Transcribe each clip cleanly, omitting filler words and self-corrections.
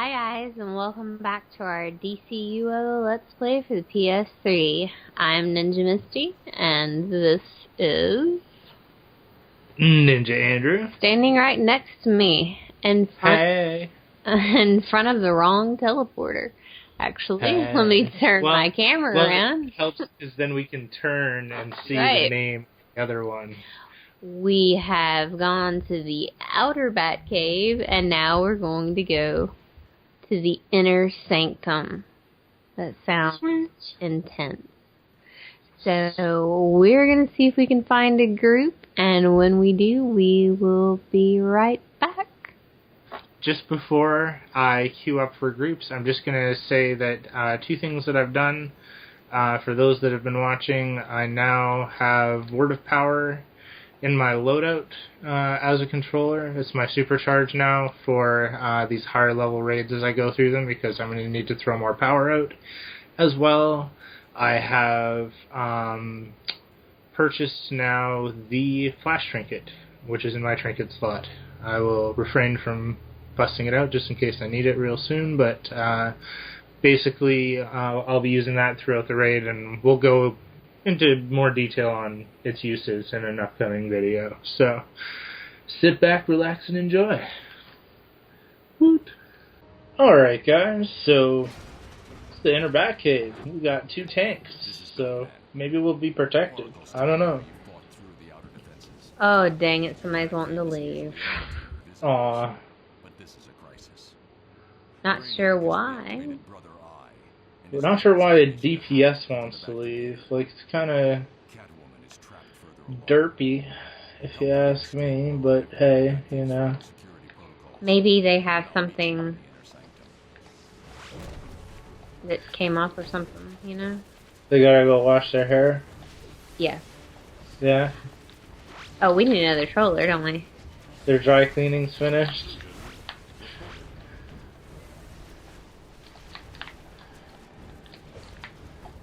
Hi guys, and welcome back to our DCUO Let's Play for the PS3. I'm Ninja Misty, and this is... Ninja Andrew. Standing right next to me, in front of the wrong teleporter. Actually, let me turn my camera around. It helps because then we can turn and see the name of the other one. We have gone to the outer Batcave, and now we're going to go to the inner sanctum. That sounds intense. So we're going to see if we can find a group, and when we do, we will be right back. Just before I queue up for groups, I'm just going to say that two things that I've done. For those that have been watching, I now have Word of Power in my loadout as a controller. It's my supercharge now for these higher level raids as I go through them, because I'm going to need to throw more power out. As well, I have purchased now the flash trinket, which is in my trinket slot. I will refrain from busting it out just in case I need it real soon, but basically I'll be using that throughout the raid, and we'll go into more detail on its uses in an upcoming video. So, sit back, relax, and enjoy. Woot! Alright guys, so it's the inner Batcave. We got two tanks, so maybe we'll be protected. I don't know. Oh dang it, somebody's wanting to leave. Aww. Not sure why. We're not sure why the DPS wants to leave. Like, it's kind of derpy, if you ask me, but hey, you know. Maybe they have something that came up or something, you know? They gotta go wash their hair? Yeah. Yeah? Oh, we need another troller, don't we? Their dry cleaning's finished?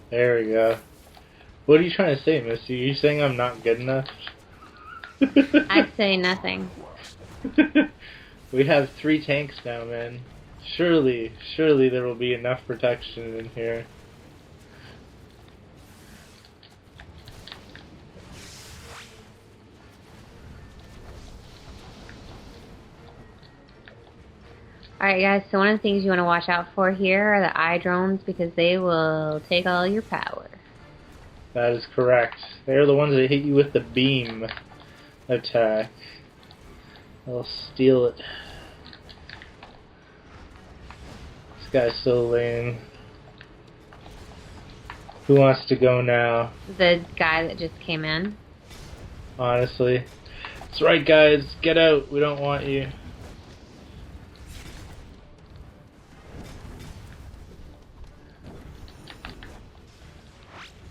There we go. What are you trying to say, Misty? Are you saying I'm not good enough? I'd say nothing. We have 3 tanks now, man. Surely there will be enough protection in here. Alright guys, so one of the things you want to watch out for here are the eye drones, because they will take all your power. That is correct. They're the ones that hit you with the beam attack. They'll steal it. This guy's so lame. Who wants to go now? The guy that just came in. Honestly. That's right, guys. Get out. We don't want you.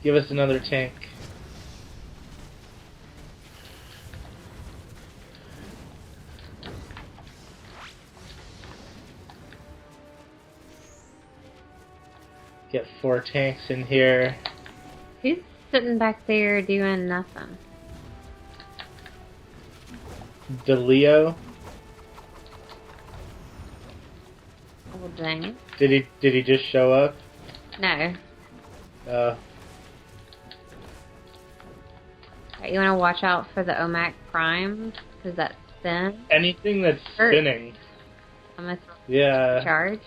Give us another tank. Get 4 tanks in here. Who's sitting back there doing nothing? DeLeo. Oh dang it. Did he just show up? No. Oh. You want to watch out for the OMAC Prime, because that's spin. Anything that's spinning. I'm going to yeah. charge.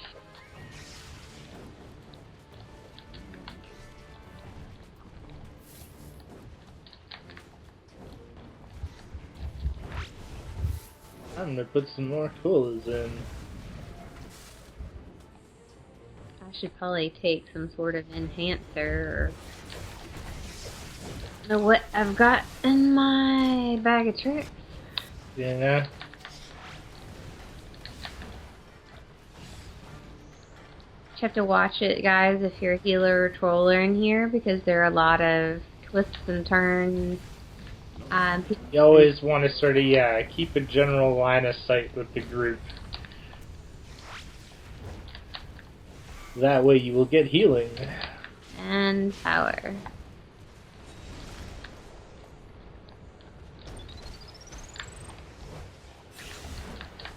I'm going to put some more coolers in. I should probably take some sort of enhancer or know what I've got in my bag of tricks. Yeah. You have to watch it, guys, if you're a healer or troller in here, because there are a lot of twists and turns. You always want to sort of, keep a general line of sight with the group. That way you will get healing. And power.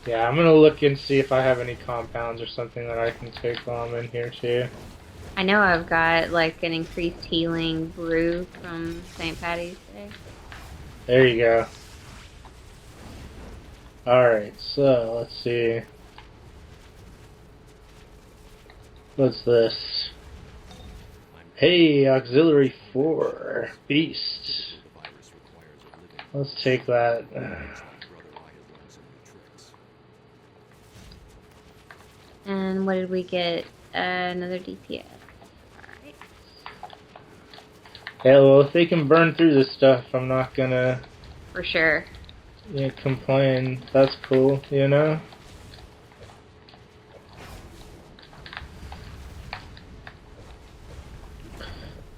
Yeah, I'm gonna look and see if I have any compounds or something that I can take while I'm in here too. I know I've got like an increased healing brew from St. Patty's Day. There you go. Alright, so let's see. What's this? Hey, Auxiliary 4. Beast. Let's take that. And what did we get? Another DPS. Alright. Yeah, well, if they can burn through this stuff, I'm not gonna... For sure. Yeah, complain. That's cool, you know?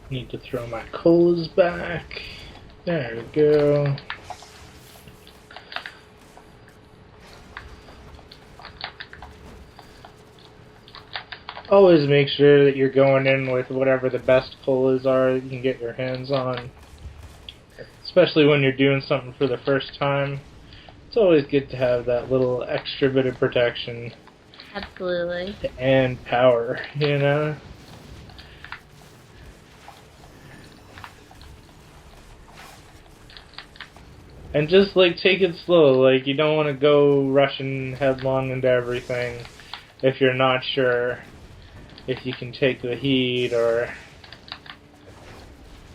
Need to throw my colas back. There we go. Always make sure that you're going in with whatever the best colas are that you can get your hands on. Especially when you're doing something for the first time. It's always good to have that little extra bit of protection. Absolutely. And power, you know? And just, like, take it slow. Like, you don't want to go rushing headlong into everything if you're not sure if you can take the heat, or...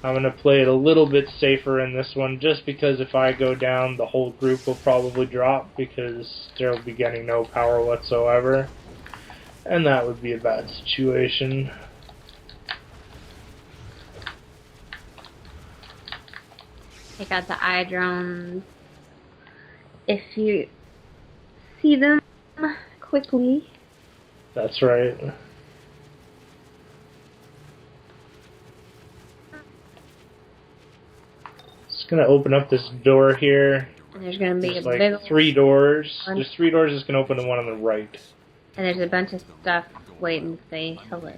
I'm going to play it a little bit safer in this one, just because if I go down, the whole group will probably drop, because they'll be getting no power whatsoever. And that would be a bad situation. Take out the eye drones. If you see them quickly. That's right. Just gonna open up this door here. And there's gonna be There's a like big 3 doors. one. There's 3 doors that's gonna open the one on the right. And there's a bunch of stuff waiting to say hello.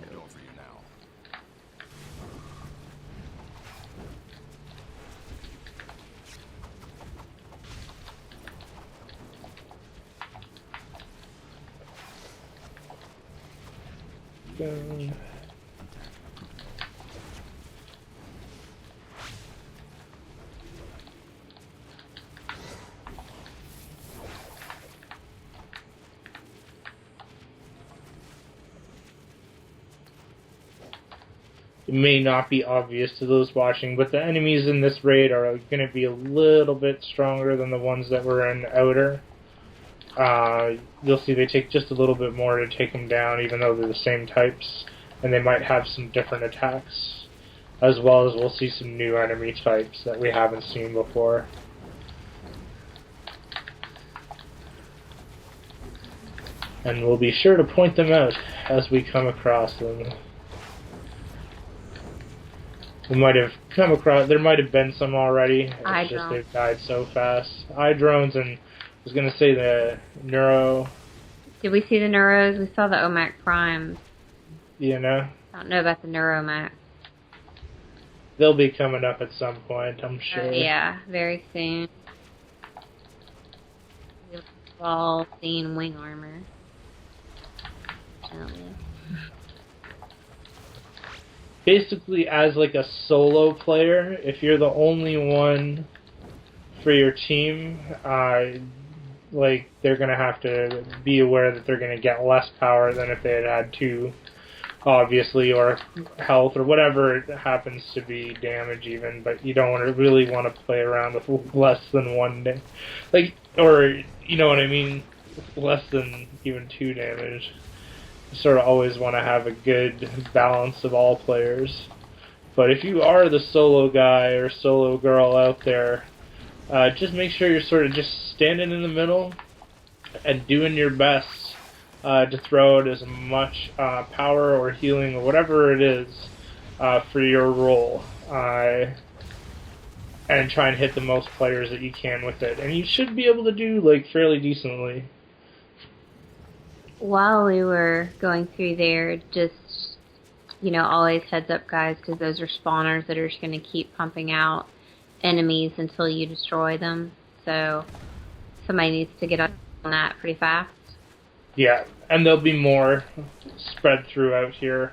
Down. It may not be obvious to those watching, but the enemies in this raid are going to be a little bit stronger than the ones that were in Outer. You'll see they take just a little bit more to take them down, even though they're the same types, and they might have some different attacks, as well as we'll see some new enemy types that we haven't seen before. And we'll be sure to point them out as we come across them. We might have come across, there might have been some already, it's just they've died so fast. Eye drones, and I was going to say the Neuro. Did we see the Neuros? We saw the OMAC Primes. You know? I don't know about the Neuromac. They'll be coming up at some point, I'm sure. Yeah, very soon. We've all seen wing armor. Basically, as like a solo player, if you're the only one for your team, like they're gonna have to be aware that they're gonna get less power than if they had 2, obviously, or health or whatever it happens to be, damage even. But you don't really want to play around with less than 1 like, or you know what I mean, less than even 2 damage. You sort of always want to have a good balance of all players. But if you are the solo guy or solo girl out there, just make sure you're sort of just standing in the middle and doing your best to throw out as much power or healing or whatever it is for your role. And try and hit the most players that you can with it. And you should be able to do like fairly decently. While we were going through there, just, you know, always heads up, guys, because those are spawners that are just going to keep pumping out enemies until you destroy them. So somebody needs to get on that pretty fast. Yeah, and there'll be more spread throughout here.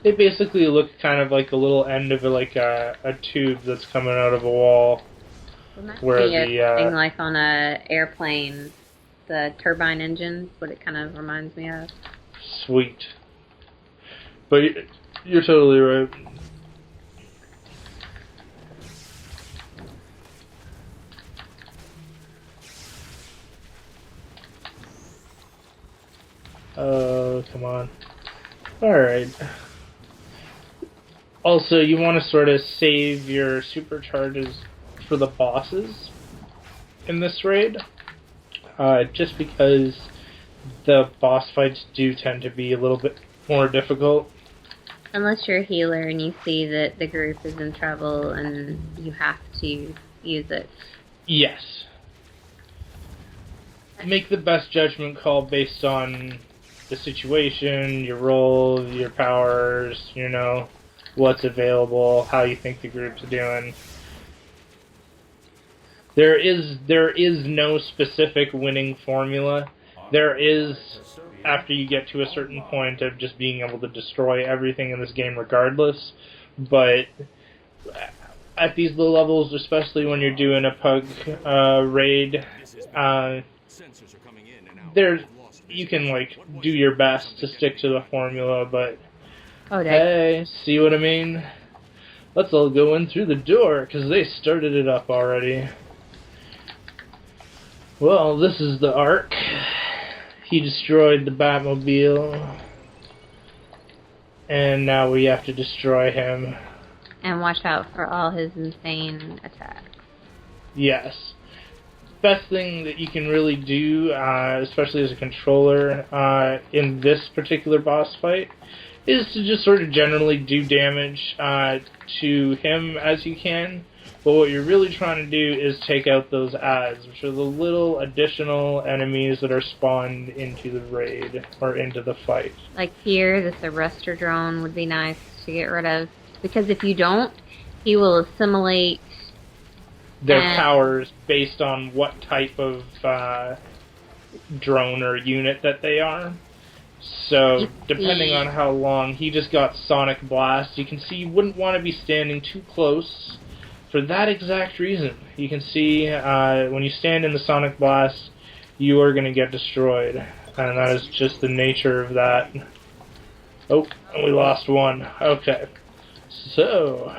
They basically look kind of like a little end of a tube that's coming out of a wall. Where thing like on a airplane, the turbine engines, what it kind of reminds me of. Sweet. But you're totally right. Oh, come on. Alright. Also, you want to sort of save your supercharges for the bosses in this raid. Just because the boss fights do tend to be a little bit more difficult. Unless you're a healer and you see that the group is in trouble and you have to use it. Yes. Make the best judgment call based on the situation, your role, your powers, you know, what's available, how you think the group's doing. There is no specific winning formula. There is, after you get to a certain point of just being able to destroy everything in this game regardless, but at these low levels, especially when you're doing a pug raid, you can like do your best to stick to the formula, but hey, see what I mean? Let's all go in through the door, because they started it up already. Well, this is the Ark. He destroyed the Batmobile. And now we have to destroy him. And watch out for all his insane attacks. Yes. Best thing that you can really do, especially as a controller, in this particular boss fight, is to just sort of generally do damage to him as you can. But what you're really trying to do is take out those adds, which are the little additional enemies that are spawned into the raid, or into the fight. Like here, this arrestor drone would be nice to get rid of. Because if you don't, he will assimilate their powers based on what type of drone or unit that they are. So, depending on how long, he just got Sonic Blast. You can see you wouldn't want to be standing too close for that exact reason. You can see when you stand in the Sonic Blast, you are going to get destroyed. And that is just the nature of that. Oh, we lost one. Okay. So,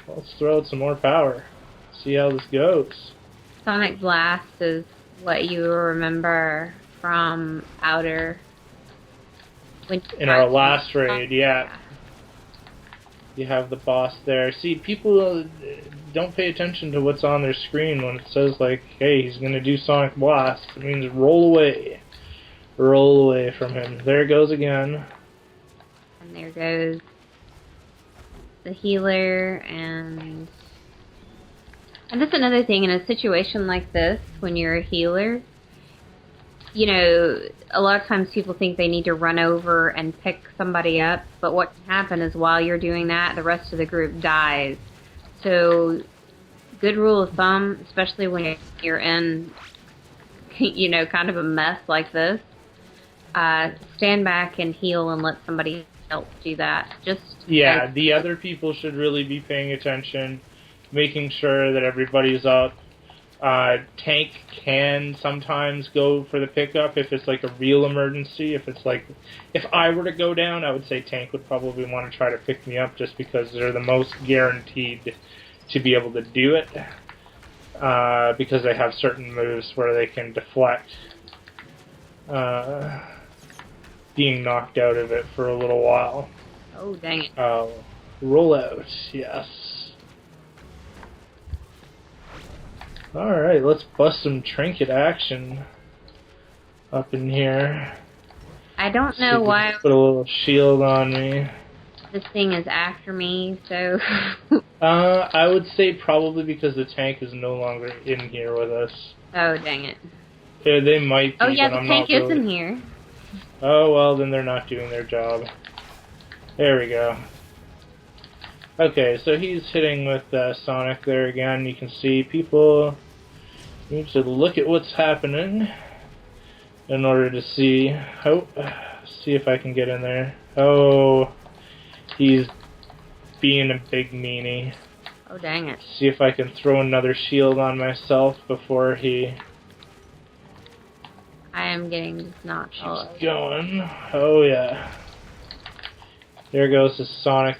let's throw out some more power. See how this goes. Sonic Blast is what you remember from Outer. In our last raid, yeah. You have the boss there. See, people don't pay attention to what's on their screen when it says, like, hey, he's going to do Sonic Blast. It means roll away. Roll away from him. There it goes again. And there goes the healer, and that's another thing, in a situation like this, when you're a healer, you know, a lot of times people think they need to run over and pick somebody up, but what can happen is while you're doing that, the rest of the group dies. So, good rule of thumb, especially when you're in, you know, kind of a mess like this, stand back and heal and let somebody else do that. Yeah, the other people should really be paying attention, making sure that everybody's up. Tank can sometimes go for the pickup if it's like a real emergency. If it's like, if I were to go down, I would say Tank would probably want to try to pick me up just because they're the most guaranteed to be able to do it. Because they have certain moves where they can deflect being knocked out of it for a little while. Oh, dang it. Roll out, yes. Alright, let's bust some trinket action up in here. I don't know why put a little shield on me. This thing is after me, so... I would say probably because the tank is no longer in here with us. Oh, dang it. Yeah, they might be, oh, yeah, but the tank is in here. Oh, well, then they're not doing their job. There we go. Okay, so he's hitting with Sonic there again. You can see people need to look at what's happening in order to see. Oh, see if I can get in there. Oh, he's being a big meanie. Oh, dang it. See if I can throw another shield on myself before he... I am getting knocked all keeps going. Oh, yeah. There goes the Sonic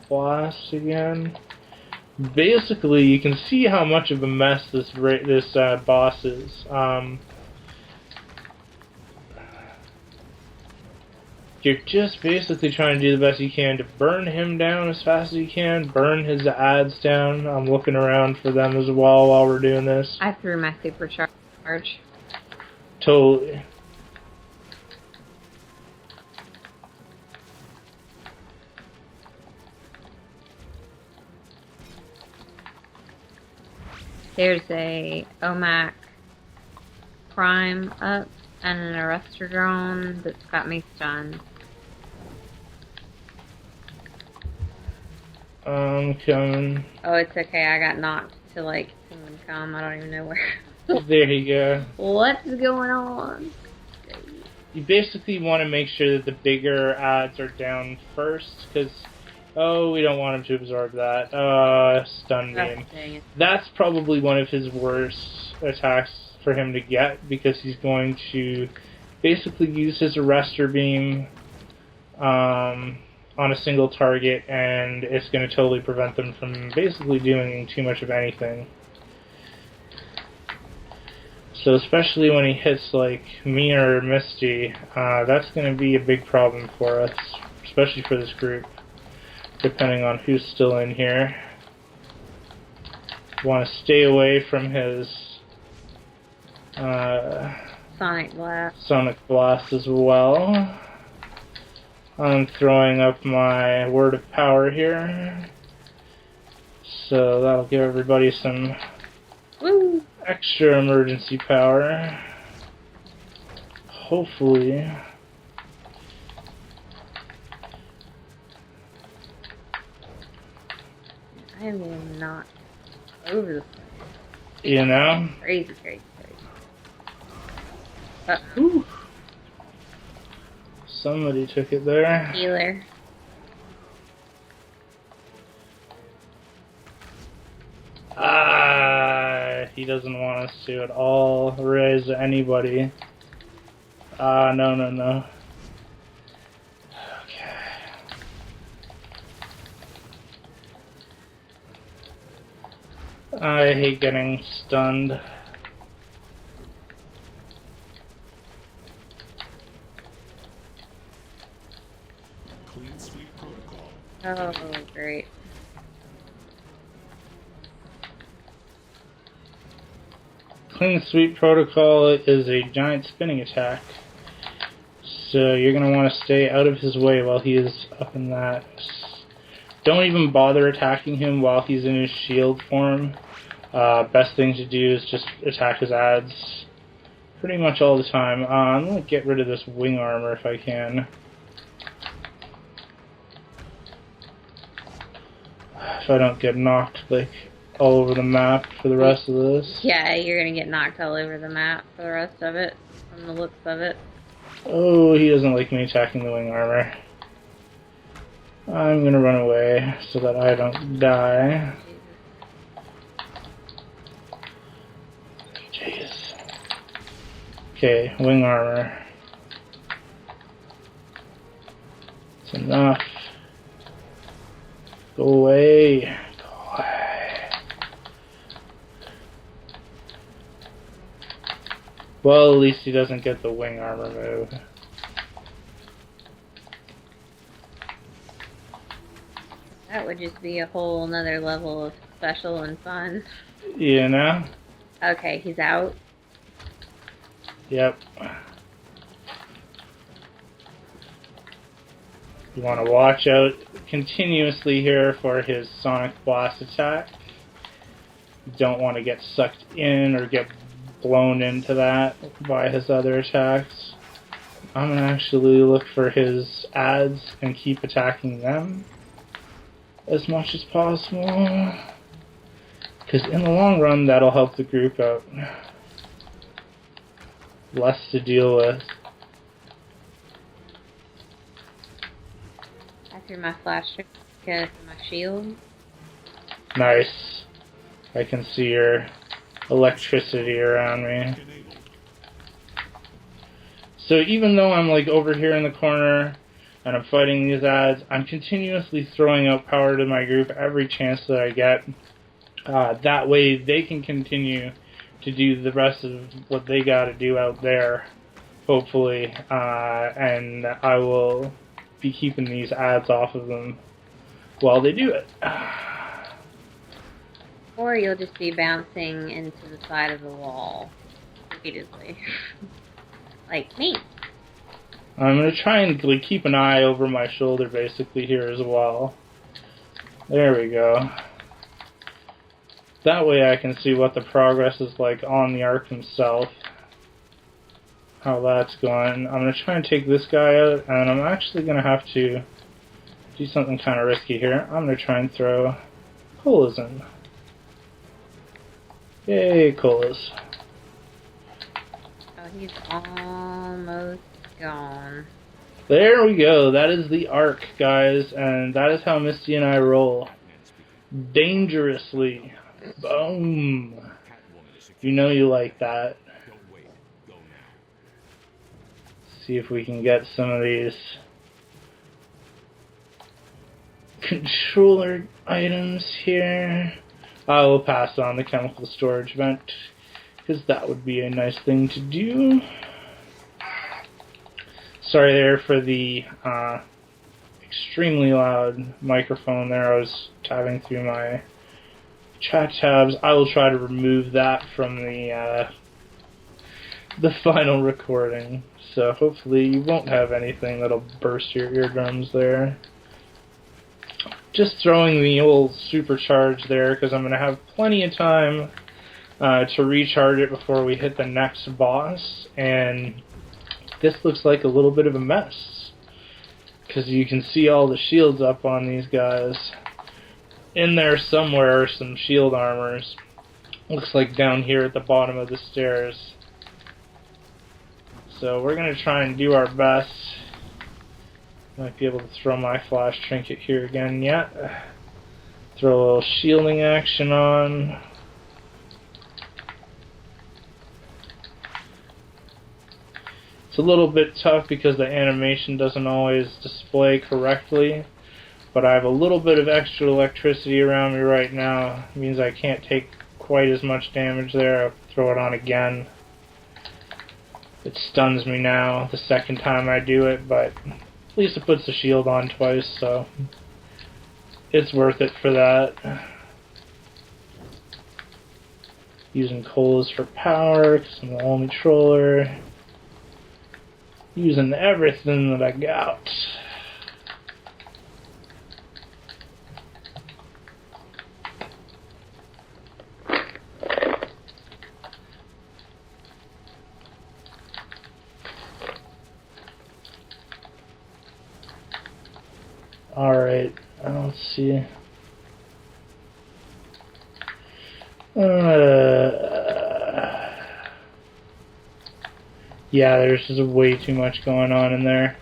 Blast again. Basically, you can see how much of a mess this boss is. You're just basically trying to do the best you can to burn him down as fast as you can, burn his ads down. I'm looking around for them as well while we're doing this. I threw my supercharge. Totally. There's a OMAC Prime up and an arrestor drone that's got me stunned. I'm coming. Oh, it's okay. I got knocked to like someone come. I don't even know where. There you go. What's going on? You basically want to make sure that the bigger ads are down first, because, oh, we don't want him to absorb that. Stun beam. That's probably one of his worst attacks for him to get, because he's going to basically use his arrestor beam on a single target, and it's going to totally prevent them from basically doing too much of anything. So especially when he hits like me or Misty, that's going to be a big problem for us, especially for this group, depending on who's still in here. Want to stay away from his Sonic Blast as well. I'm throwing up my Word of Power here, so that'll give everybody some extra emergency power. Hopefully. I am getting knocked over the place. You know? Crazy. Ooh. Somebody took it there. Healer. He doesn't want us to at all raise anybody. No. Okay. I hate getting stunned. Clean sweep protocol. Oh, great. Clean sweep protocol is a giant spinning attack, so you're going to want to stay out of his way while he is up in that. Don't even bother attacking him while he's in his shield form. Best thing to do is just attack his ads pretty much all the time. I'm going to get rid of this wing armor if I can. If I don't get knocked like all over the map for the rest of this. Yeah, you're gonna get knocked all over the map for the rest of it, from the looks of it. Oh, he doesn't like me attacking the wing armor. I'm gonna run away so that I don't die. Jeez. Okay, wing armor. It's enough. Go away. Go away. Well, at least he doesn't get the wing armor move. That would just be a whole nother level of special and fun. You know? Okay, he's out. Yep. You want to watch out continuously here for his Sonic Blast attack. You don't want to get sucked in or get blown into that by his other attacks. I'm going to actually look for his ads and keep attacking them. as much as possible. Because in the long run, that'll help the group out. Less to deal with. I threw my flash trinket and my shield. Nice. I can see your electricity around me. So even though I'm like over here in the corner and I'm fighting these ads, I'm continuously throwing out power to my group every chance that I get. That way they can continue to do the rest of what they gotta do out there, hopefully, and I will be keeping these ads off of them while they do it. Or you'll just be bouncing into the side of the wall repeatedly. Like me. I'm going to try and like, keep an eye over my shoulder basically here as well. There we go. That way I can see what the progress is like on the arc himself. How that's going. I'm going to try and take this guy out, and I'm actually going to have to do something kind of risky here. I'm going to try and throw colas in. Yay, colas. Oh, he's almost gone. There we go. That is the arc, guys, and that is how Misty and I roll. Dangerously. Boom. You know you like that. See if we can get some of these controller items here. I will pass on the chemical storage vent, because that would be a nice thing to do. Sorry there for the extremely loud microphone there. I was tabbing through my chat tabs. I will try to remove that from the final recording. So hopefully you won't have anything that'll burst your eardrums there. Just throwing the old supercharge there because I'm going to have plenty of time to recharge it before we hit the next boss. And this looks like a little bit of a mess because you can see all the shields up on these guys. In there somewhere are some shield armors. Looks like down here at the bottom of the stairs. So we're going to try and do our best. Might be able to throw my flash trinket here again yet. Throw a little shielding action on. It's a little bit tough because the animation doesn't always display correctly. But I have a little bit of extra electricity around me right now. It means I can't take quite as much damage there. I'll throw it on again. It stuns me now the second time I do it, but at least it puts the shield on twice, so it's worth it for that. Using colas for power, because I'm the only troller. Using everything that I got. Alright, let's see. Yeah, there's just way too much going on in there.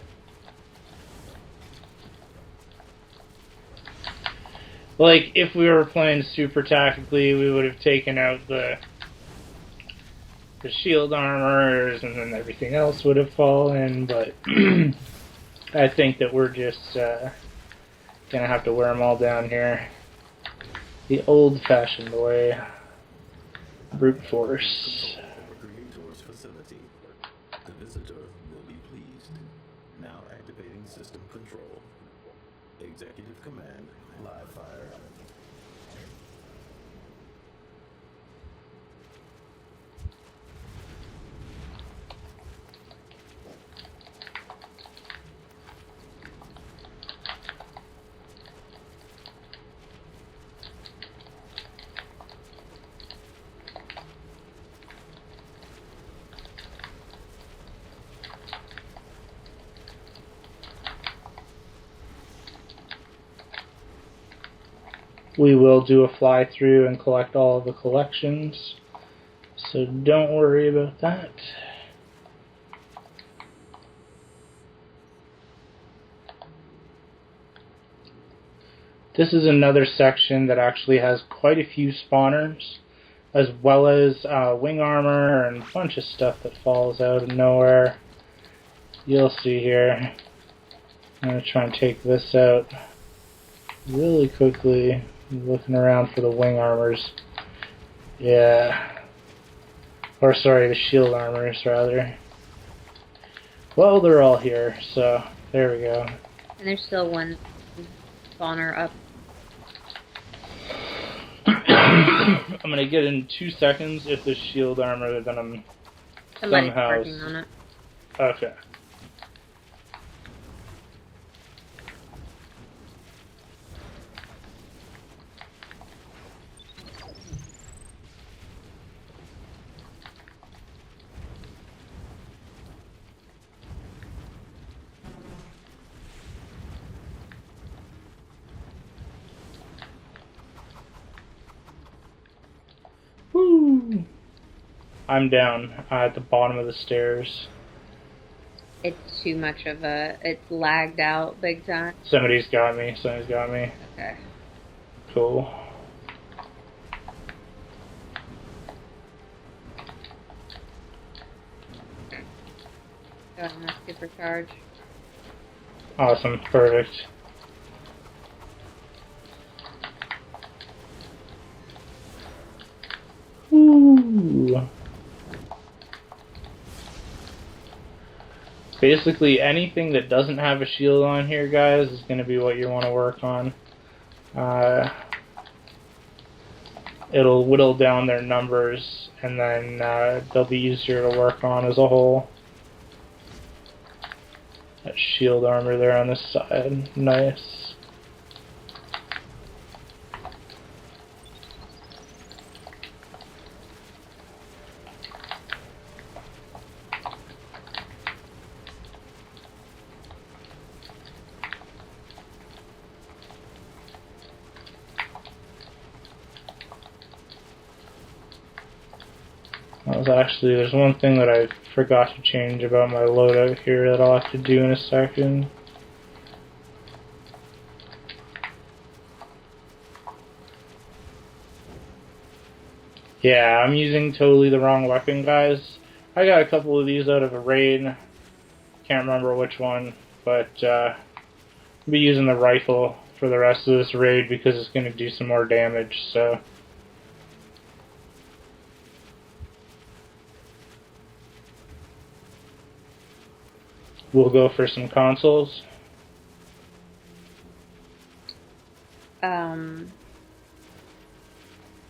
Like, if we were playing super tactically, we would have taken out the shield armors and then everything else would have fallen, but I think that we're just gonna have to wear them all down here the old-fashioned way. Brute force. Creator's facility. The visitor will be pleased. Now activating system control. Executive command. Live fire. We will do a fly through and collect all of the collections, so don't worry about that. This is another section that actually has quite a few spawners, as well as wing armor and a bunch of stuff that falls out of nowhere. You'll see here. I'm going to try and take this out really quickly. I'm looking around for the wing armors. Yeah. Or sorry, the shield armors, rather. Well, they're all here, so there we go. And there's still one spawner up. I'm gonna get in 2 seconds if the shield armor venom Somebody's somehow. working on it. Okay. Woo! I'm down at the bottom of the stairs. It's too much of a... It's lagged out big time. Somebody's got me. Somebody's got me. Okay. Cool. Go ahead and supercharge. Awesome. Perfect. Ooh. Basically, anything that doesn't have a shield on here, guys, is going to be what you want to work on. It'll whittle down their numbers, and then they'll be easier to work on as a whole. That shield armor there on this side. Nice. There's one thing that I forgot to change about my loadout here that I'll have to do in a second. Yeah, I'm using totally the wrong weapon, guys. I got a couple of these out of a raid. Can't remember which one, but I'll be using the rifle for the rest of this raid because it's going to do some more damage, so... We'll go for some consoles. They're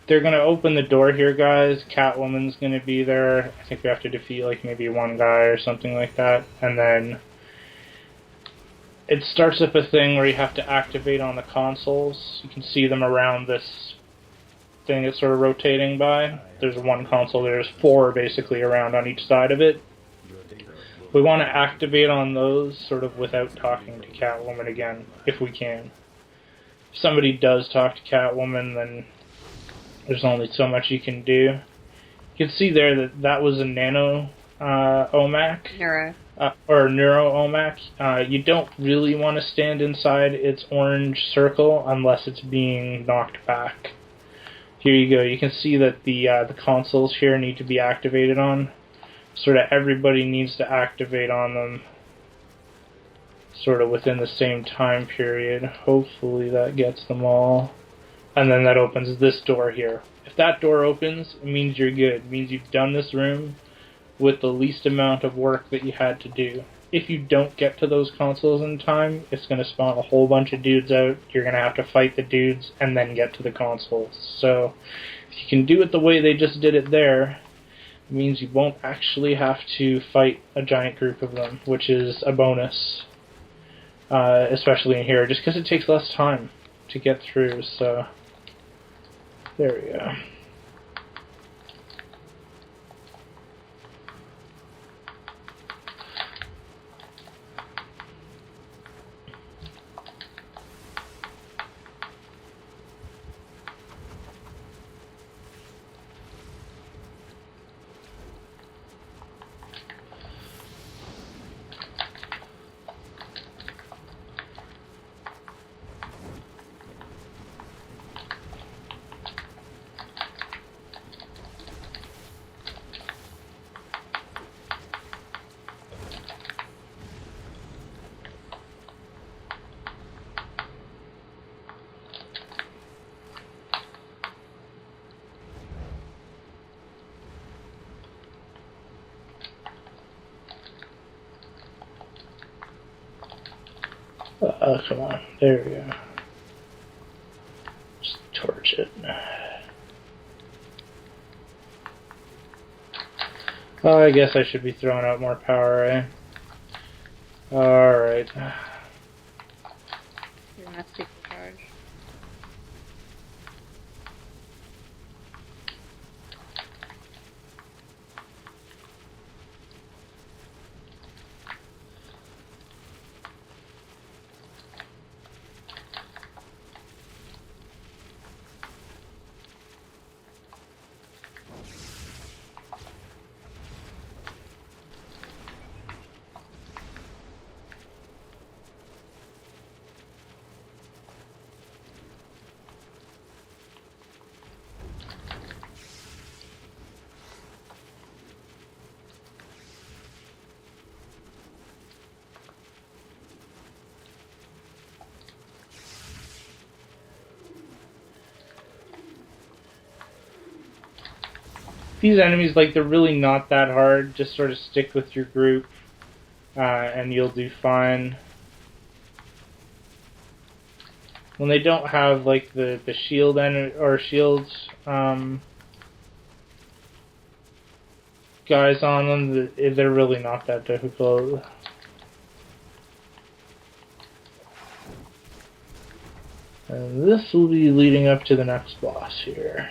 going to open the door here, guys. Catwoman's going to be there. I think we have to defeat like maybe one guy or something like that. And then it starts up a thing where you have to activate on the consoles. You can see them around this thing that's sort of rotating by. There's one console. There's 4 basically around on each side of it. We want to activate on those sort of without talking to Catwoman again, if we can. If somebody does talk to Catwoman, then there's only so much you can do. You can see there that that was a Nano OMAC. Neuro. Or Neuro OMAC. You don't really want to stand inside its orange circle unless it's being knocked back. Here you go. You can see that the consoles here need to be activated on. Sort of everybody needs to activate on them sort of within the same time period. Hopefully that gets them all. And then that opens this door here. If that door opens, it means you're good. It means you've done this room with the least amount of work that you had to do. If you don't get to those consoles in time, it's going to spawn a whole bunch of dudes out. You're going to have to fight the dudes and then get to the consoles. So if you can do it the way they just did it there, it means you won't actually have to fight a giant group of them, which is a bonus, especially in here, just because it takes less time to get through, so there we go. Oh, come on. There we go. Just torch it. Oh, I guess I should be throwing out more power, eh? Alright. You're not supercharged. These enemies, like, they're really not that hard. Just sort of stick with your group, and you'll do fine. When they don't have, like, the shield or shields guys on them, they're really not that difficult. And this will be leading up to the next boss here.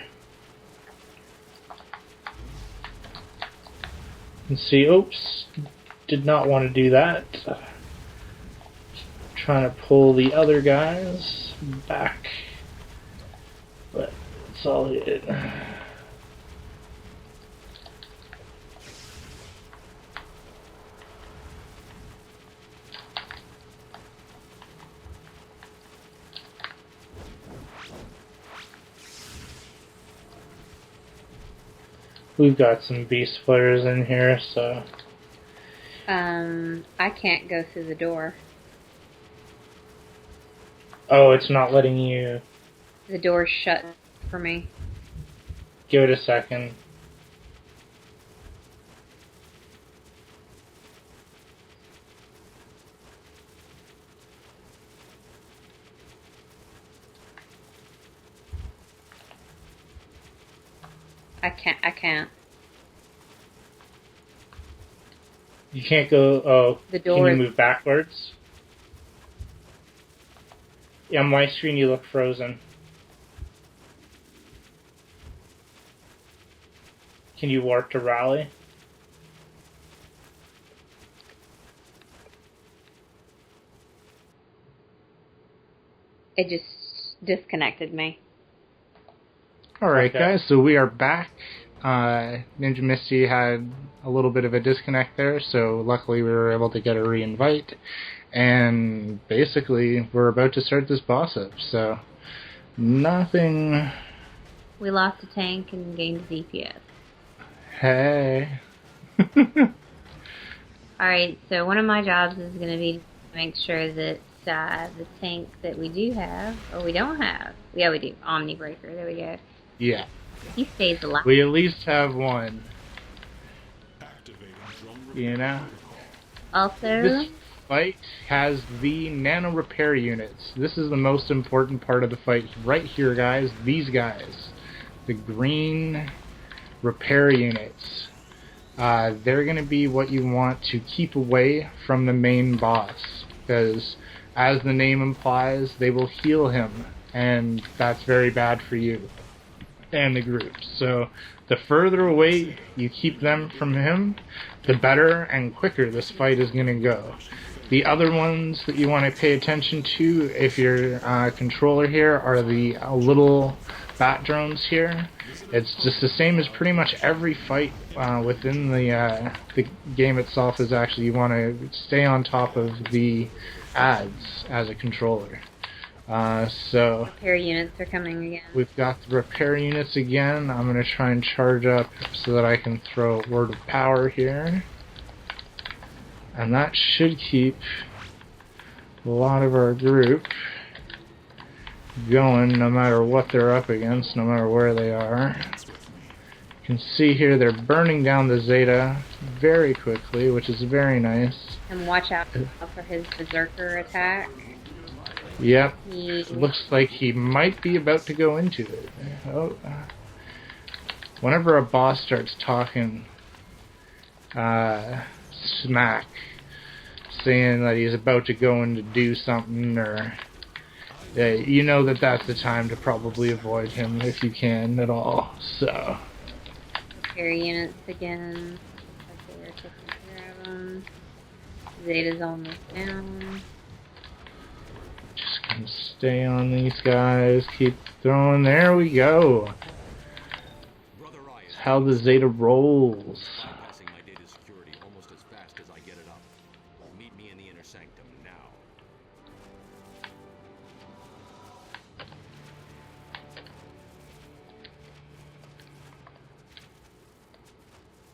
And see, oops, did not want to do that. Trying to pull the other guys back, but it's all it. We've got some beast players in here, so... I can't go through the door. Oh, it's not letting you... The door's shut for me. Give it a second. I can't. You can't go... Oh, The door can you move backwards? Yeah, on my screen you look frozen. Can you warp to rally? It just disconnected me. Alright, guys, so we are back. Ninja Misty had a little bit of a disconnect there, so luckily we were able to get a re-invite. And basically, we're about to start this boss up, so nothing... We lost a tank and gained a DPS. Hey. Alright, so one of my jobs is going to be to make sure that the tank that we do have, or we don't have, yeah we do, Omni Breaker, there we go. Yeah. He stays alive. We at least have one. You know? Also... This fight has the nano repair units. This is the most important part of the fight right here, guys. These guys. The green repair units. They're going to be what you want to keep away from the main boss. Because, as the name implies, they will heal him. And that's very bad for you and the group. So the further away you keep them from him, the better and quicker this fight is going to go. The other ones that you want to pay attention to, if you're a controller here, are the little bat drones here. It's just the same as pretty much every fight within the game itself. Is actually, you want to stay on top of the ads as a controller. So repair units are coming again. We've got the repair units again. I'm going to try and charge up so that I can throw a word of power here. And that should keep a lot of our group going no matter what they're up against, no matter where they are. You can see here they're burning down the Zeta very quickly, which is very nice. And watch out for his Berserker attack. Yep. He... Looks like he might be about to go into it. Oh. Whenever a boss starts talking smack, saying that he's about to go in to do something, or you know that that's the time to probably avoid him if you can at all. So. Repair units again. Okay, we're taking care of them. Zeta's almost down. Just gonna stay on these guys. Keep throwing. There we go. That's how the Zeta rolls. Bypassing my data security almost as fast as I get it up. Meet me in the inner sanctum now.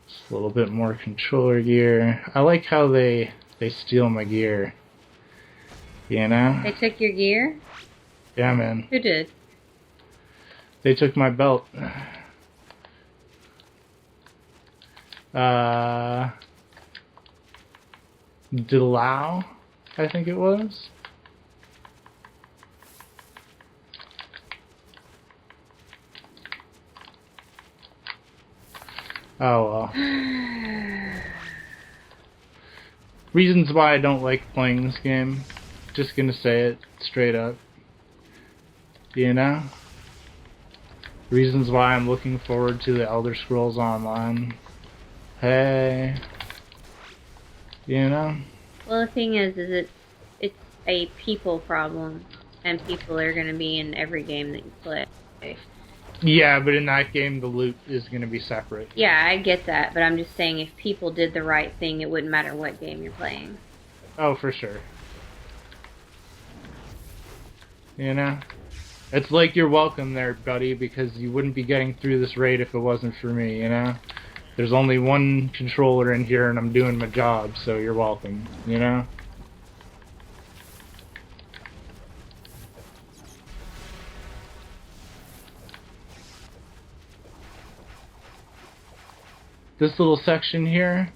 Just a little bit more controller gear. I like how they steal my gear. You know? They took your gear? Yeah, man. Who did? They took my belt. Delau, I think it was. Oh well. Reasons why I don't like playing this game. Just gonna say it straight up. You know? Reasons why I'm looking forward to the Elder Scrolls Online. Hey. You know? Well, the thing is it's a people problem, and people are going to be in every game that you play. Yeah, but in that game, the loot is going to be separate. Yeah, I get that, but I'm just saying if people did the right thing, it wouldn't matter what game you're playing. Oh, for sure. You know? It's like you're welcome there, buddy, because you wouldn't be getting through this raid if it wasn't for me, you know? There's only one controller in here and I'm doing my job, so you're welcome, you know? This little section here,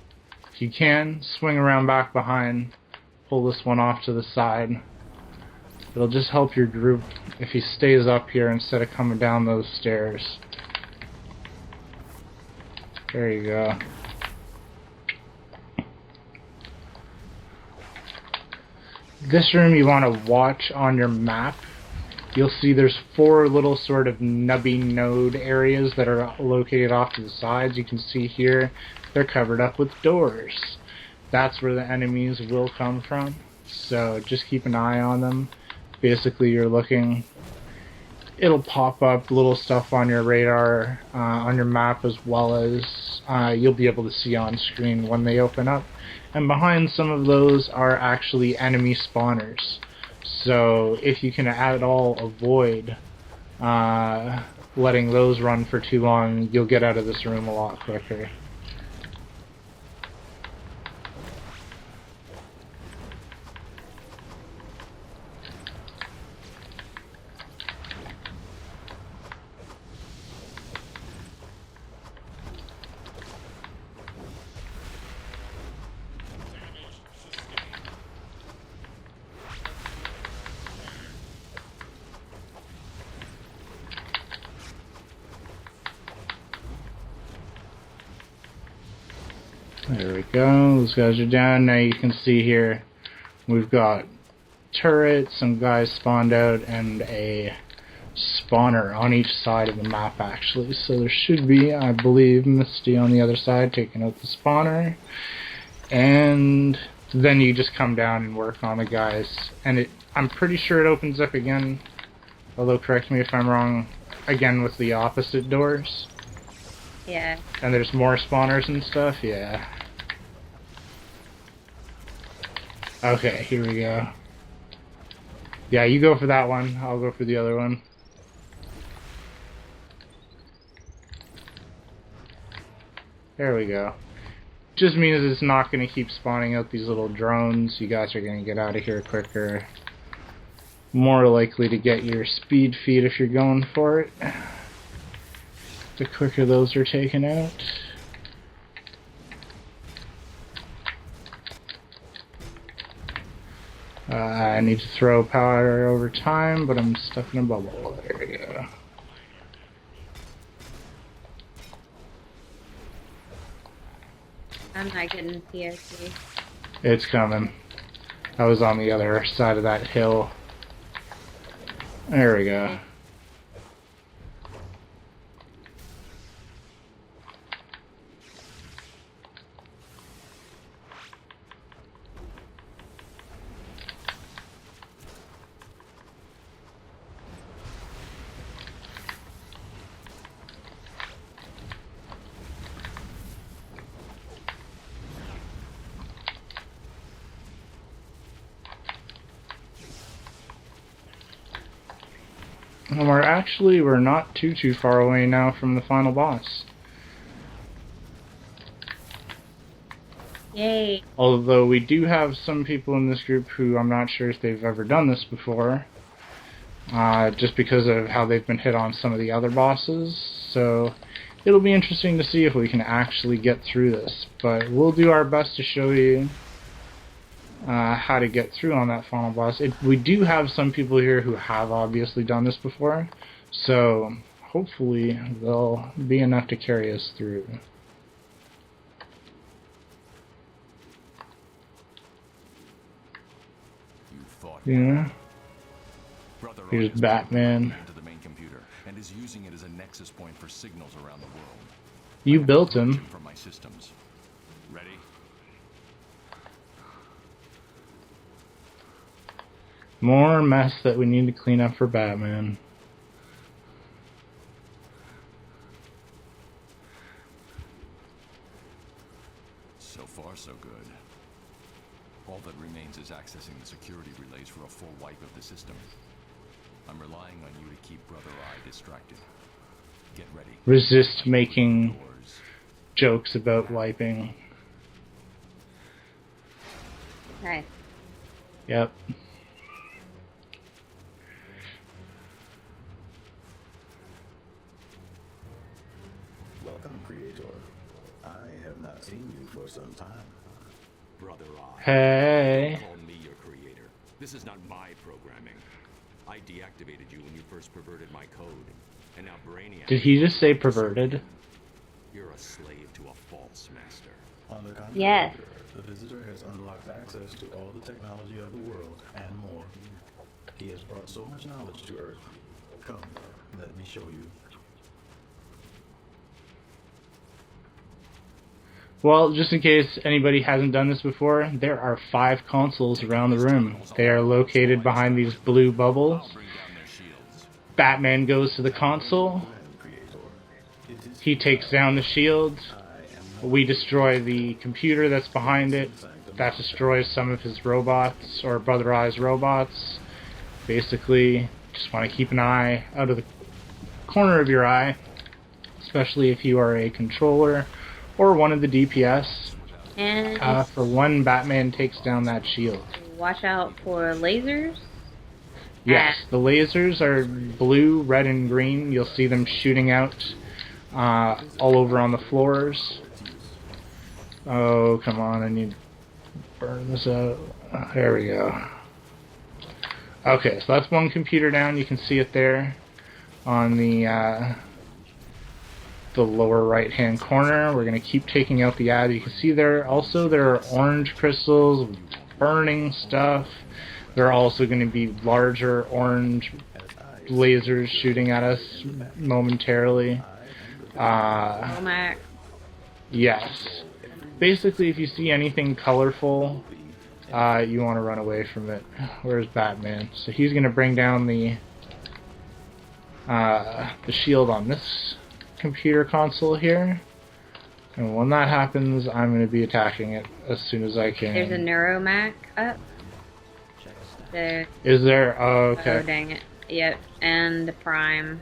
if you can, swing around back behind, pull this one off to the side. It'll just help your group if he stays up here instead of coming down those stairs. There you go. This room you want to watch on your map. You'll see there's 4 little sort of nubby node areas that are located off to the sides. You can see here they're covered up with doors. That's where the enemies will come from. So just keep an eye on them. Basically you're looking, it'll pop up little stuff on your radar, on your map, as well as you'll be able to see on screen when they open up. And behind some of those are actually enemy spawners. So if you can at all avoid letting those run for too long, you'll get out of this room a lot quicker. There we go, those guys are down. Now you can see here we've got turrets, some guys spawned out, and a spawner on each side of the map actually. So there should be, I believe, Misty on the other side taking out the spawner. And then you just come down and work on the guys. And I'm pretty sure it opens up again, although correct me if I'm wrong, again with the opposite doors. Yeah. And there's more spawners and stuff, yeah. Okay, here we go. Yeah, you go for that one, I'll go for the other one. There we go. Just means it's not going to keep spawning out these little drones. You guys are going to get out of here quicker. More likely to get your speed feed if you're going for it. The quicker those are taken out. I need to throw power over time, but I'm stuck in a bubble. There we go. I'm not getting POC. It's coming. I was on the other side of that hill. There we go. And we're not too far away now from the final boss. Yay. Although we do have some people in this group who I'm not sure if they've ever done this before. Just because of how they've been hit on some of the other bosses. So it'll be interesting to see if we can actually get through this. But we'll do our best to show you how to get through on that final boss. We do have some people here who have obviously done this before, so hopefully they'll be enough to carry us through. You fought. Yeah. Brother Here's Ryan's Batman. into the main computer and is using it as a nexus point for signals around the world. You built him. From my systems. Ready? More mess that we need to clean up for Batman. So far, so good. All that remains is accessing the security relays for a full wipe of the system. I'm relying on you to keep Brother Eye distracted. Get ready. Resist making Doors. jokes about wiping. Nice. Yep. Welcome, Creator. I have not seen you for some time. Brother Eye. Hey. Call me your creator. This is not my programming. I deactivated you when you first perverted my code. And now Brainiac... Did he just say perverted? You're a slave to a false master. On the contrary, Yes. the visitor has unlocked access to all the technology of the world and more. He has brought so much knowledge to Earth. Come, let me show you. Well, just in case anybody hasn't done this before, there are 5 consoles around the room. They are located behind these blue bubbles. Bring down their shields. Batman goes to the console. He takes down the shields. We destroy the computer that's behind it. That destroys some of his robots, or Brother Eye's robots. Basically, just want to keep an eye out of the corner of your eye, especially if you are a controller or one of the DPS. And For one, Batman takes down that shield. watch out for lasers. Yes, the lasers are blue, red, and green. You'll see them shooting out all over on the floors. Oh, come on, I need to burn this out. There we go. Okay, so that's one computer down. You can see it there on the lower right-hand corner. We're going to keep taking out the ad. You can see there are orange crystals, burning stuff. There are also going to be larger orange lasers shooting at us momentarily. Mac. Yes. Basically, if you see anything colorful, you want to run away from it. Where's Batman? So he's going to bring down the shield on this computer console here. And when that happens, I'm going to be attacking it as soon as I can. There's a Neuromac up. There. Is there? Oh, okay. Oh, dang it. Yep, and the Prime.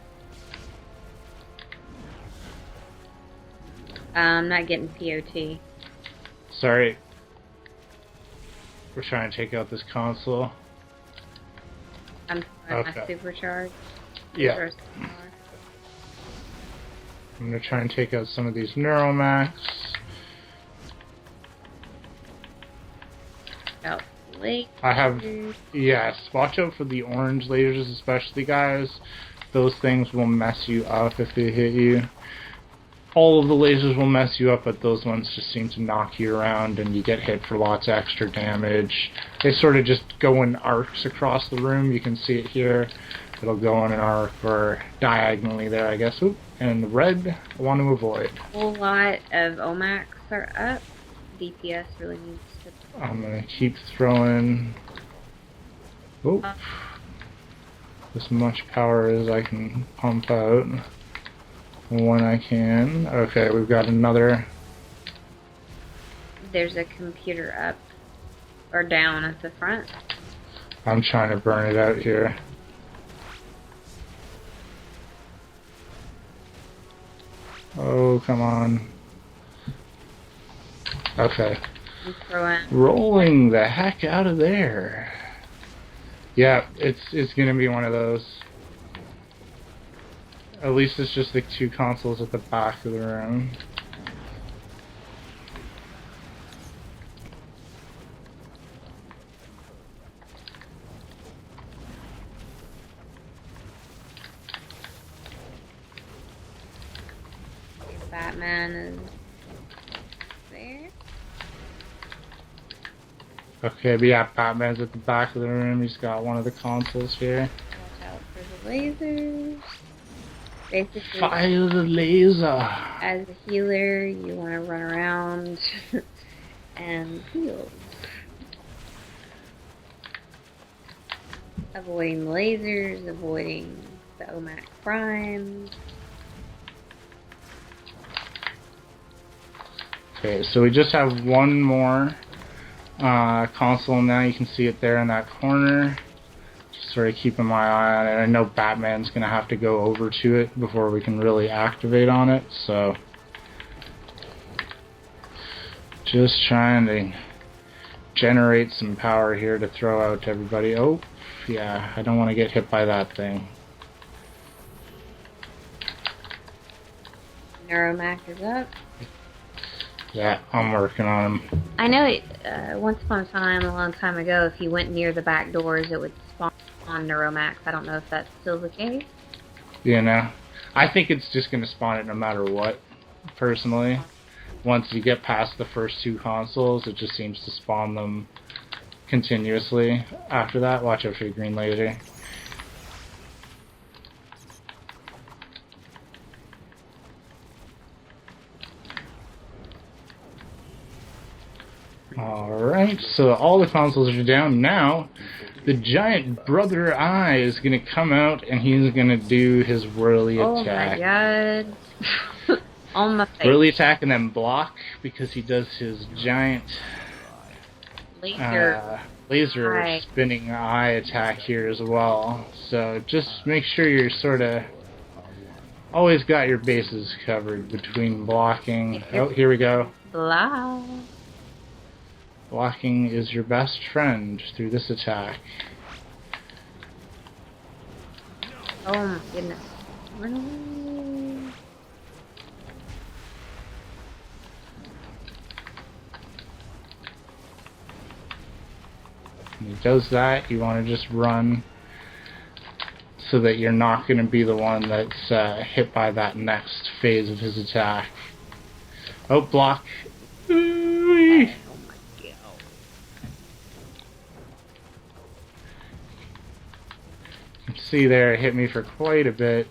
I'm not getting POT. Sorry. We're trying to take out this console. I'm throwing Okay. my supercharge. Yeah. I'm going to try and take out some of these Neuromax. Out Wait. I have, yes, watch out for the orange lasers especially, guys. Those things will mess you up if they hit you. All of the lasers will mess you up, but those ones just seem to knock you around and you get hit for lots of extra damage. They sort of just go in arcs across the room. You can see it here. It'll go in an arc or diagonally there, I guess. Oop. And the red, I want to avoid. A whole lot of OMACs are up. DPS really needs to... I'm going to keep throwing... Oop. As much power as I can pump out. When I can. Okay, we've got another. There's a computer up or down at the front. I'm trying to burn it out here. Oh, come on. Okay. Rolling the heck out of there. Yeah, it's gonna be one of those. At least it's just the two consoles at the back of the room. Batman is there. Okay, but yeah, Batman's at the back of the room. He's got one of the consoles here. Watch out for the lasers. Basically, fire the laser. As a healer, you want to run around and heal. Avoiding the lasers, avoiding the OMAC primes. Okay, so we just have one more console now. You can see it there in that corner. Just sort of keeping my eye on it. I know Batman's going to have to go over to it before we can really activate on it, so just trying to generate some power here to throw out to everybody. Oh, yeah, I don't want to get hit by that thing. Neuromac is up. Yeah, I'm working on him. I know it, once upon a time, a long time ago, if you went near the back doors, it would spawn on Neuromax. I don't know if that's still the case. You know, I think it's just going to spawn it no matter what, personally. Once you get past the first two consoles, it just seems to spawn them continuously. After that, watch out for the green laser. Alright, so all the consoles are down now. The giant brother eye is going to come out and he's going to do his whirly attack. Oh my god. On my face. Whirly attack and then block because he does his giant laser spinning eye attack here as well. So just make sure you're sort of always got your bases covered between blocking. Oh, here we go. Blah. Blocking is your best friend through this attack. Oh my goodness. Run away. When he does that, you want to just run so that you're not going to be the one that's hit by that next phase of his attack. Oh, block. Ooh-wee. See there, it hit me for quite a bit,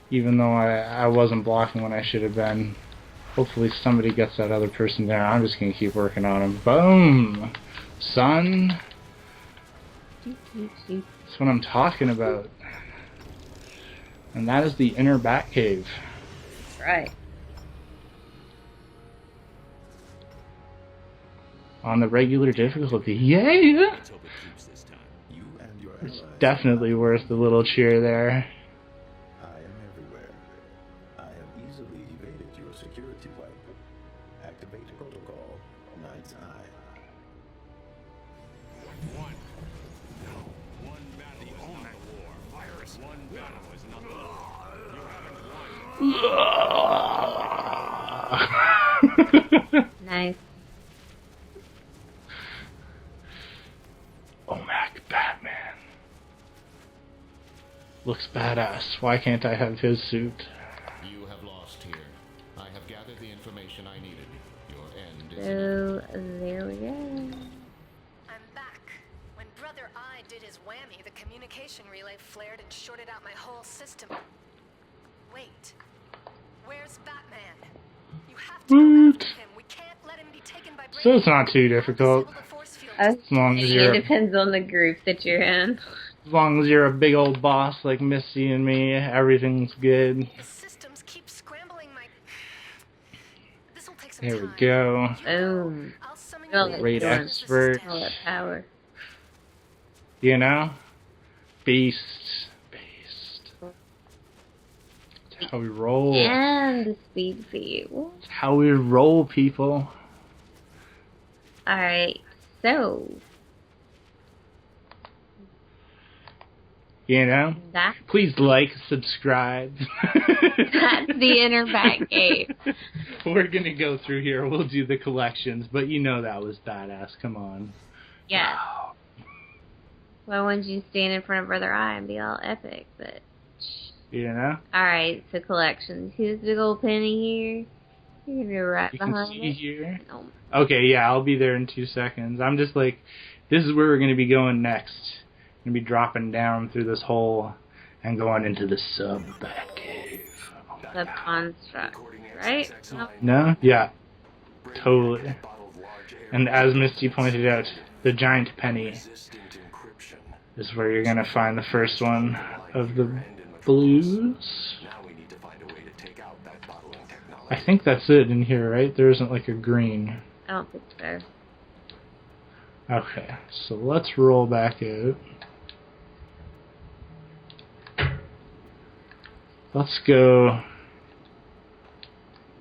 even though I wasn't blocking when I should have been. Hopefully somebody gets that other person there. I'm just going to keep working on him. Boom! Son! That's what I'm talking about. And that is the inner Batcave. That's right. On the regular difficulty. Yay! It's definitely worth the little cheer there. I am everywhere. I have easily evaded your security wipe. Activate protocol. Night's Eye. One battle is not a war. Virus. One battle is not a war. You haven't won. Nice. Badass. Why can't I have his suit? You have lost here. I have gathered the information I needed. Your end is So, there we go. I'm back. When Brother Eye did his whammy, the communication relay flared and shorted out my whole system. Wait. Where's Batman? You have to go after him. We can't let him be taken by So it's not too difficult. As long as you're It depends on the group that you're in. As long as you're a big old boss like Misty and me, everything's good. The systems keep scrambling my... This'll take some There we time. go. Boom. I'll summon Well, you in Raid as soon as this is expert. All that finished. power. You know? Beast. That's how we roll. And the speed feed. That's how we roll, people. Alright, so You know? that's Please like, subscribe. the inner Batcave. We're gonna go through here. We'll do the collections, but you know that was badass. Come on. Yes. Wow. Why wouldn't you stand in front of Brother Eye and be all epic? But You know? alright, so collections. See this big old penny here? You're gonna go right You can behind see it. here. Oh, Okay, yeah, I'll be there in 2 seconds. I'm just like, this is where we're gonna be going next. Gonna be dropping down through this hole and going into the sub-Batcave. Oh my the God. construct, right? No. No? Yeah. Totally. And as Misty pointed out, the giant penny is where you're gonna find the first one of the blues. I think that's it in here, right? There isn't like a green. I don't think so. Okay, so let's roll back out. Let's go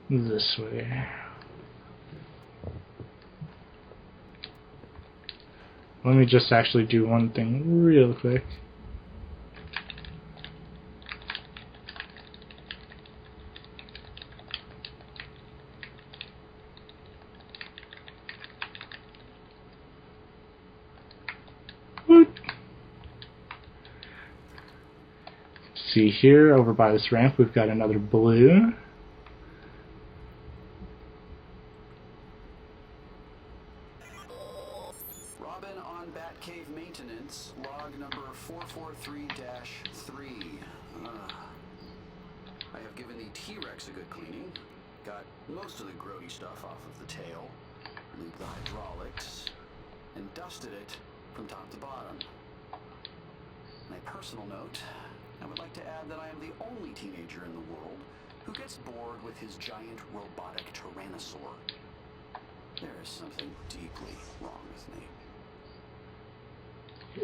this way. Let me just actually do one thing real quick. What? See here, over by this ramp, we've got another blue. Robin on Batcave maintenance, log number 443-3. I have given the T-Rex a good cleaning. Got most of the grody stuff off of the tail, lubed the hydraulics, and dusted it from top to bottom. On a personal note, I would like to add that I am the only teenager in the world who gets bored with his giant robotic tyrannosaur. There is something deeply wrong with me.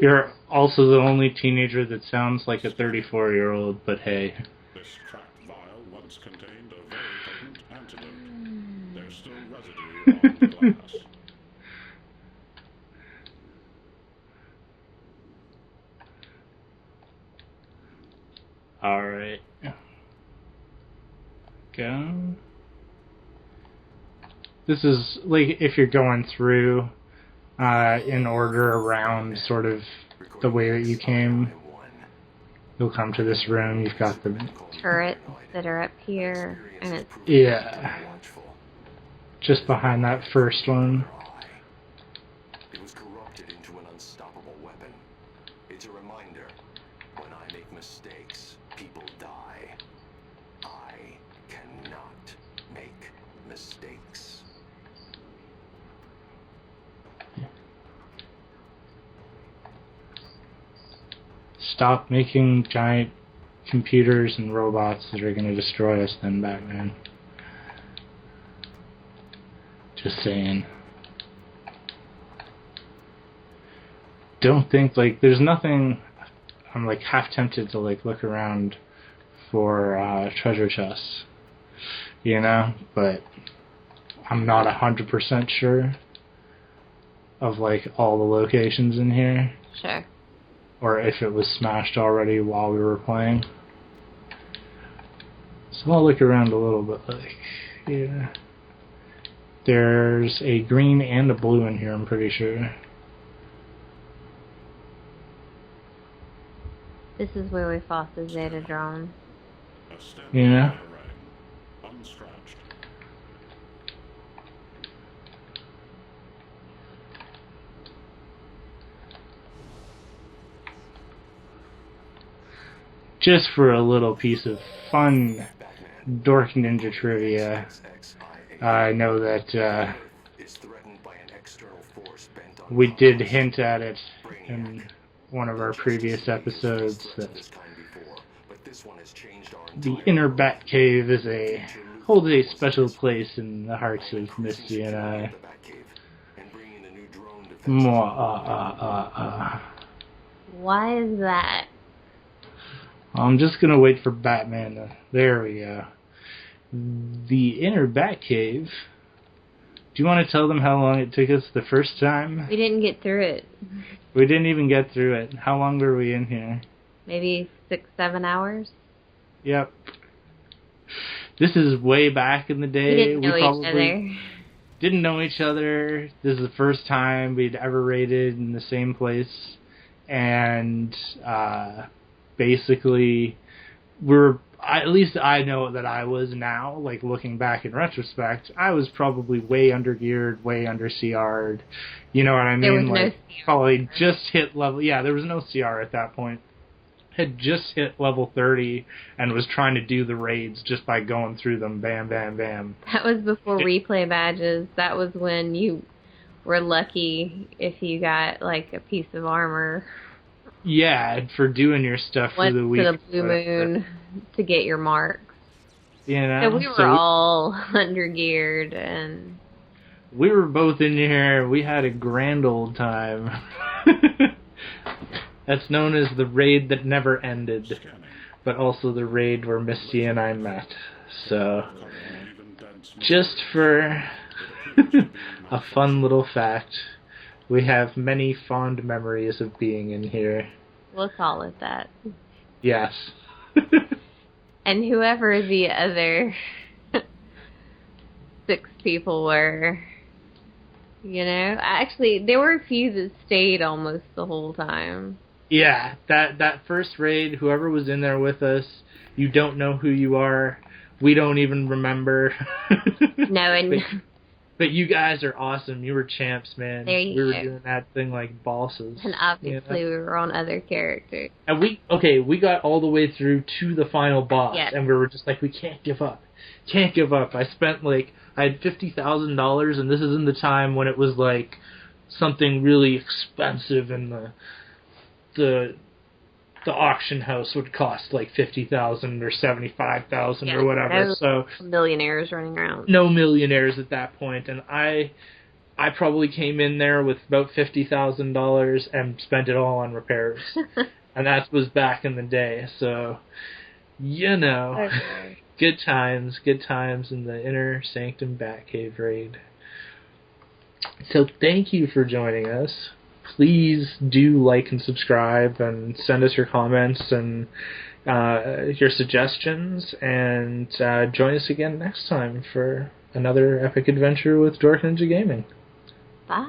You're also the only teenager that sounds like a 34-year-old, but hey. This cracked vial once contained a very potent antidote. There's still residue on the glass. Alright. Go. This is, like, if you're going through in order around sort of the way that you came, you'll come to this room. You've got the... Turrets that are up here, and it's Yeah. Just behind that first one. It was corrupted into an unstoppable weapon. It's a reminder, when I make mistakes, people die. I cannot make mistakes. Stop making giant computers and robots that are going to destroy us then, Batman. Just saying. Don't think, like, there's nothing... I'm, like, half tempted to, like, look around for treasure chests. You know? But I'm not 100% sure of, like, all the locations in here. sure. Or if it was smashed already while we were playing. So I'll look around a little bit, like, yeah. There's a green and a blue in here, I'm pretty sure. This is where we fought the Zeta drone. A standard Yeah. batarang, unscratched. Just for a little piece of fun Dork Ninja trivia, I know that we did hint at it in one of our previous episodes that the inner Batcave holds a special place in the hearts of Misty and I. Why is that? I'm just gonna wait for Batman to... There we go. The inner Batcave. Do you want to tell them how long it took us the first time? We didn't get through it. We didn't even get through it. How long were we in here? Maybe 6-7 hours? Yep. This is way back in the day. We didn't know each other. Didn't know each other. This is the first time we'd ever raided in the same place. And basically, at least I know that I was now, like looking back in retrospect, I was probably way undergeared, way under CR'd. You know what I mean? There was like, no CR. Probably just hit level... Yeah, there was no CR at that point. Had just hit level 30 and was trying to do the raids just by going through them. Bam, bam, bam. That was before replay badges. That was when you were lucky if you got, like, a piece of armor. Yeah, for doing your stuff Went for the week. to the Blue Moon to get your marks. You know? So we were all undergeared, and... We were both in here. We had a grand old time. That's known as the raid that never ended, but also the raid where Misty and I met. So, just for a fun little fact, we have many fond memories of being in here. We'll call it that. Yes. And whoever the other 6 people were, you know, actually, there were a few that stayed almost the whole time. Yeah, that first raid, whoever was in there with us, you don't know who you are. We don't even remember. No, and but you guys are awesome. You were champs, man. There you we were go. doing that thing like bosses. And obviously we were on other characters. And we got all the way through to the final boss, Yes. and we were just like, we can't give up. Can't give up. I had $50,000, and this is in the time when it was like something really expensive, and the auction house would cost like $50,000 or $75,000 or whatever. No so millionaires running around. no millionaires at that point, and I probably came in there with about $50,000 and spent it all on repairs, and that was back in the day. So, you know, Okay. good times in the Inner Sanctum Batcave Raid. So thank you for joining us. Please do like and subscribe and send us your comments and your suggestions, and join us again next time for another epic adventure with DorkNinjaGaming. Bye.